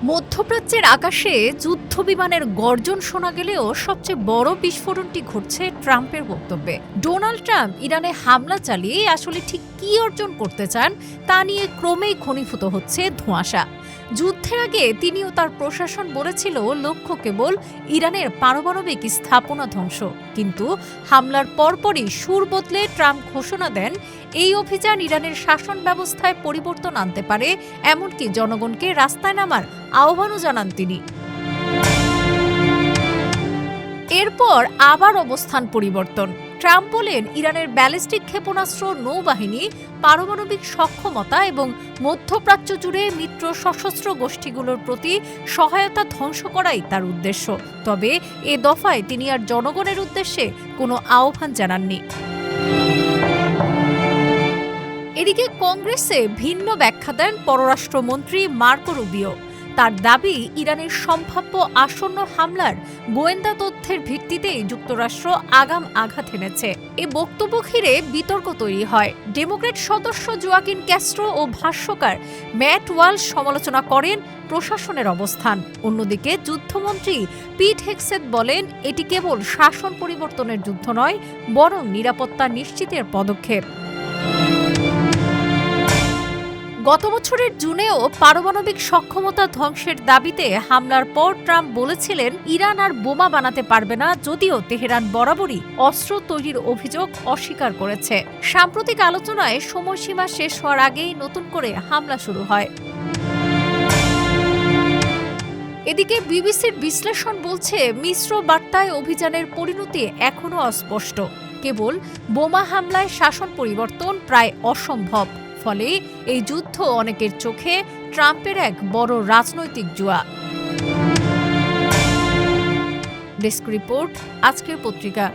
মধ্যপ্রাচ্যের আকাশে যুদ্ধবিমানের গর্জন শোনা গেলেও সবচেয়ে বড় বিস্ফোরণটি ঘটছে ট্রাম্পের বক্তব্যে। ডোনাল্ড ট্রাম্প ইরানে হামলা চালিয়ে আসলে ঠিক কী অর্জন করতে চান তা নিয়ে ক্রমেই ঘনীভূত হচ্ছে ধোঁয়াশা। যুদ্ধের আগে তিনি ও তার প্রশাসন বলেছিল লক্ষ্য কেবল ইরানের পারমাণবিক স্থাপনা ধ্বংস, কিন্তু হামলার পরপরই সুর বদলে ট্রাম্প ঘোষণা দেন এই অভিযান ইরানের শাসন ব্যবস্থায় পরিবর্তন আনতে পারে, এমনকি জনগণকে রাস্তায় নামার আহ্বানও জানান তিনি। এরপর আবার অবস্থান পরিবর্তন। ট্রাম্প বলেন ইরানের ব্যালিস্টিক ক্ষেপণাস্ত্র, নৌবাহিনী, পারমাণবিক সক্ষমতা এবং মধ্যপ্রাচ্য জুড়ে মিত্র সশস্ত্র গোষ্ঠীগুলোর প্রতি সহায়তা ধ্বংস করাই তার উদ্দেশ্য। তবে এ দফায় তিনি আর জনগণের উদ্দেশ্যে কোনো আহ্বান জানাননি। এদিকে কংগ্রেসে ভিন্ন ব্যাখ্যা দেন পররাষ্ট্রমন্ত্রী মার্কো রুবিও। তার দাবি, ইরানের সম্ভাব্য আসন্ন হামলার গোয়েন্দা তথ্যের ভিত্তিতেই যুক্তরাষ্ট্র আগাম আঘাত এনেছে। এ বক্তব্য ঘিরে বিতর্ক তৈরি হয়। ডেমোক্র্যাট সদস্য জোয়াকিন ক্যাস্ট্রো ও ভাষ্যকার ম্যাট ওয়ালশ সমালোচনা করেন প্রশাসনের অবস্থান। অন্যদিকে যুদ্ধমন্ত্রী পিট হেগসেথ বলেন এটি কেবল শাসন পরিবর্তনের যুদ্ধ নয়, বরং নিরাপত্তা নিশ্চিতের পদক্ষেপ। গত বছরের জুনেও পারমাণবিক সক্ষমতা ধ্বংসের দাবিতে হামলার পর ট্রাম্প বলেছিলেন ইরান আর বোমা বানাতে পারবে না, যদিও তেহরান বরাবরই অস্ত্র তৈরির অভিযোগ অস্বীকার করেছে। সাম্প্রতিক আলোচনায় সময়সীমা শেষ হওয়ার আগেই নতুন করে হামলা শুরু হয়। এদিকে বিবিসির বিশ্লেষণ বলছে মিশ্র বার্তায় অভিযানের পরিণতি এখনও অস্পষ্ট। কেবল বোমা হামলায় শাসন পরিবর্তন প্রায় অসম্ভব। ফলে এই যুদ্ধ অনেকের চোখে ট্রাম্পের এক বড় রাজনৈতিক জুয়া। ডেস্ক রিপোর্ট, আজকের পত্রিকা।